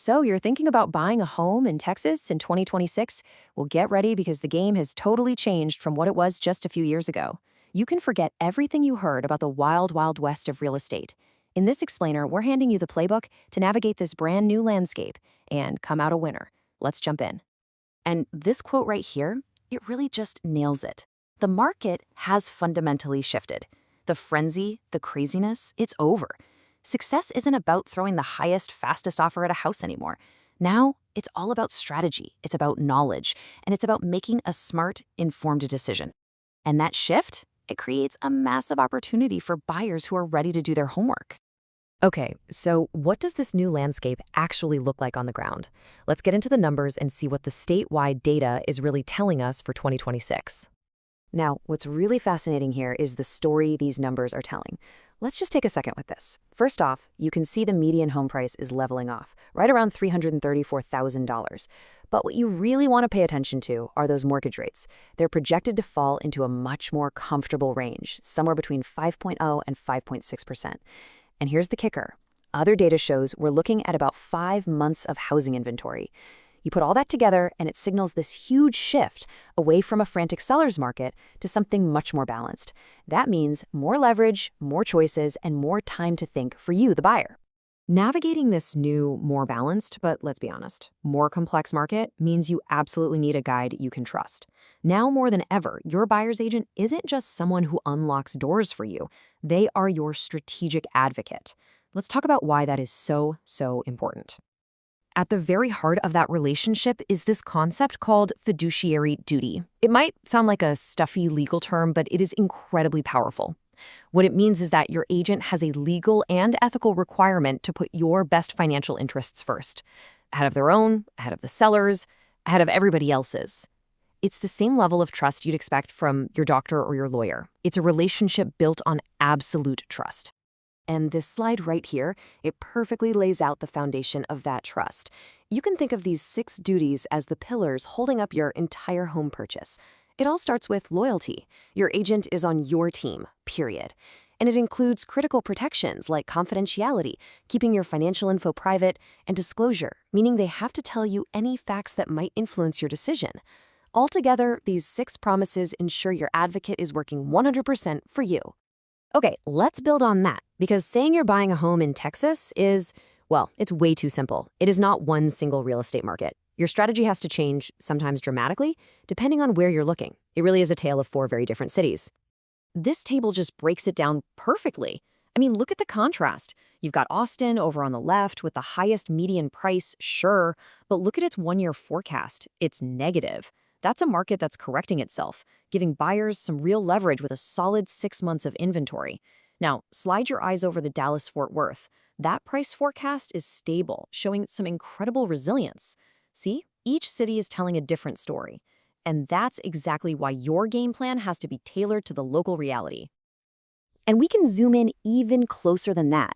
So you're thinking about buying a home in Texas in 2026? Well, get ready because the game has totally changed from what it was just a few years ago. You can forget everything you heard about the wild, wild west of real estate. In this explainer, we're handing you the playbook to navigate this brand new landscape and come out a winner. Let's jump in. And this quote right here, it really just nails it. The market has fundamentally shifted. The frenzy, the craziness, it's over. Success isn't about throwing the highest, fastest offer at a house anymore. Now, it's all about strategy, it's about knowledge, and it's about making a smart, informed decision. And that shift, it creates a massive opportunity for buyers who are ready to do their homework. Okay, so what does this new landscape actually look like on the ground? Let's get into the numbers and see what the statewide data is really telling us for 2026. Now, what's really fascinating here is the story these numbers are telling. Let's just take a second with this. First off, you can see the median home price is leveling off, right around $334,000. But what you really want to pay attention to are those mortgage rates. They're projected to fall into a much more comfortable range, somewhere between 5.0 and 5.6%. And here's the kicker. Other data shows we're looking at about 5 months of housing inventory. You put all that together, and it signals this huge shift away from a frantic seller's market to something much more balanced. That means more leverage, more choices, and more time to think for you, the buyer. Navigating this new, more balanced, but let's be honest, more complex market means you absolutely need a guide you can trust. Now more than ever, your buyer's agent isn't just someone who unlocks doors for you. They are your strategic advocate. Let's talk about why that is so important. At the very heart of that relationship is this concept called fiduciary duty. It might sound like a stuffy legal term, but it is incredibly powerful. What it means is that your agent has a legal and ethical requirement to put your best financial interests first, ahead of their own, ahead of the seller's, ahead of everybody else's. It's the same level of trust you'd expect from your doctor or your lawyer. It's a relationship built on absolute trust. And this slide right here, it perfectly lays out the foundation of that trust. You can think of these 6 duties as the pillars holding up your entire home purchase. It all starts with loyalty. Your agent is on your team, period. And it includes critical protections like confidentiality, keeping your financial info private, and disclosure, meaning they have to tell you any facts that might influence your decision. Altogether, these 6 promises ensure your advocate is working 100% for you. Okay, let's build on that, because saying you're buying a home in Texas is, well, it's way too simple. It is not one single real estate market. Your strategy has to change, sometimes dramatically, depending on where you're looking. It really is a tale of 4 very different cities. This table just breaks it down perfectly. I mean, look at the contrast. You've got Austin over on the left with the highest median price, sure, but look at its 1-year forecast. It's negative. That's a market that's correcting itself, giving buyers some real leverage with a solid 6 months of inventory. Now, slide your eyes over the Dallas-Fort Worth. That price forecast is stable, showing some incredible resilience. See, each city is telling a different story. And that's exactly why your game plan has to be tailored to the local reality. And we can zoom in even closer than that.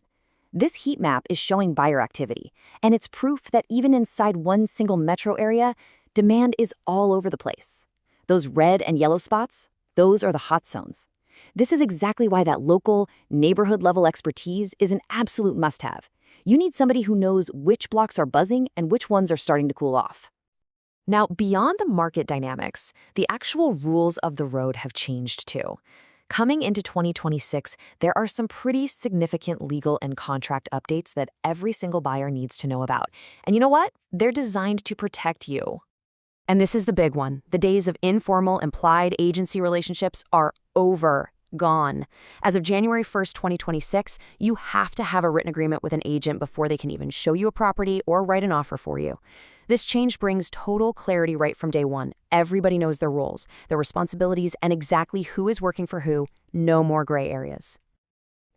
This heat map is showing buyer activity, and it's proof that even inside one single metro area, demand is all over the place. Those red and yellow spots, those are the hot zones. This is exactly why that local, neighborhood-level expertise is an absolute must-have. You need somebody who knows which blocks are buzzing and which ones are starting to cool off. Now, beyond the market dynamics, the actual rules of the road have changed too. Coming into 2026, there are some pretty significant legal and contract updates that every single buyer needs to know about. And you know what? They're designed to protect you. And this is the big one. The days of informal, implied agency relationships are over, gone. As of January 1st, 2026, you have to have a written agreement with an agent before they can even show you a property or write an offer for you. This change brings total clarity right from day one. Everybody knows their roles, their responsibilities, and exactly who is working for who. No more gray areas.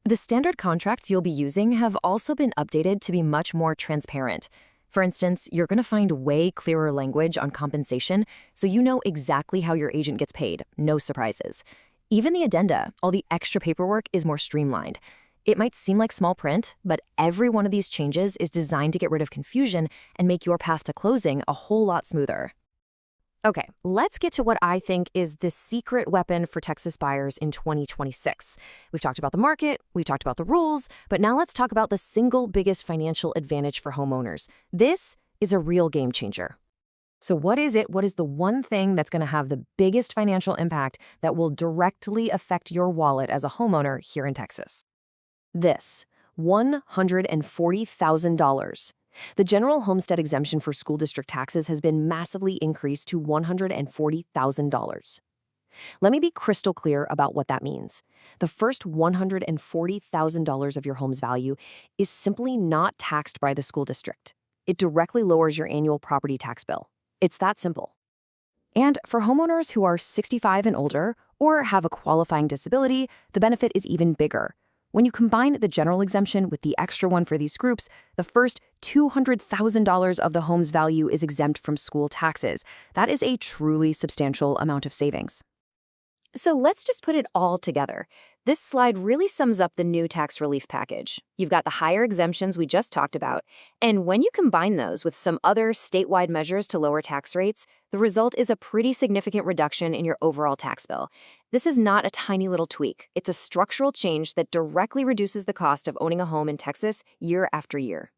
The standard contracts you'll be using have also been updated to be much more transparent. For instance, you're going to find way clearer language on compensation, so you know exactly how your agent gets paid, no surprises. Even the addenda, all the extra paperwork, is more streamlined. It might seem like small print, but every one of these changes is designed to get rid of confusion and make your path to closing a whole lot smoother. Okay, let's get to what I think is the secret weapon for Texas buyers in 2026. We've talked about the market, we've talked about the rules, but now let's talk about the single biggest financial advantage for homeowners. This is a real game changer. So what is it? What is the one thing that's going to have the biggest financial impact that will directly affect your wallet as a homeowner here in Texas? This, $140,000. The general homestead exemption for school district taxes has been massively increased to $140,000. Let me be crystal clear about what that means. The first $140,000 of your home's value is simply not taxed by the school district. It directly lowers your annual property tax bill. It's that simple. And for homeowners who are 65 and older or have a qualifying disability, the benefit is even bigger. When you combine the general exemption with the extra one for these groups, the first $200,000 of the home's value is exempt from school taxes. That is a truly substantial amount of savings. So let's just put it all together. This slide really sums up the new tax relief package. You've got the higher exemptions we just talked about, and when you combine those with some other statewide measures to lower tax rates, the result is a pretty significant reduction in your overall tax bill. This is not a tiny little tweak. It's a structural change that directly reduces the cost of owning a home in Texas year after year.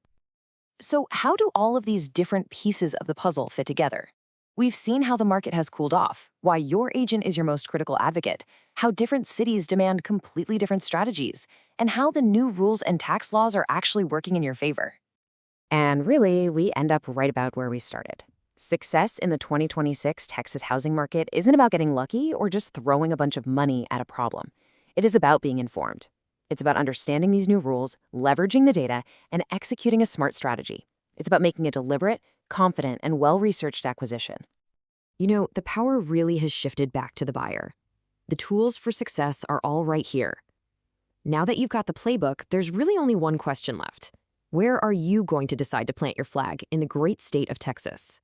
So how do all of these different pieces of the puzzle fit together? We've seen how the market has cooled off, why your agent is your most critical advocate, how different cities demand completely different strategies, and how the new rules and tax laws are actually working in your favor. And really, we end up right about where we started. Success in the 2026 Texas housing market isn't about getting lucky or just throwing a bunch of money at a problem. It is about being informed. It's about understanding these new rules, leveraging the data, and executing a smart strategy. It's about making a deliberate, confident, and well-researched acquisition. You know, the power really has shifted back to the buyer. The tools for success are all right here. Now that you've got the playbook, there's really only one question left. Where are you going to decide to plant your flag in the great state of Texas?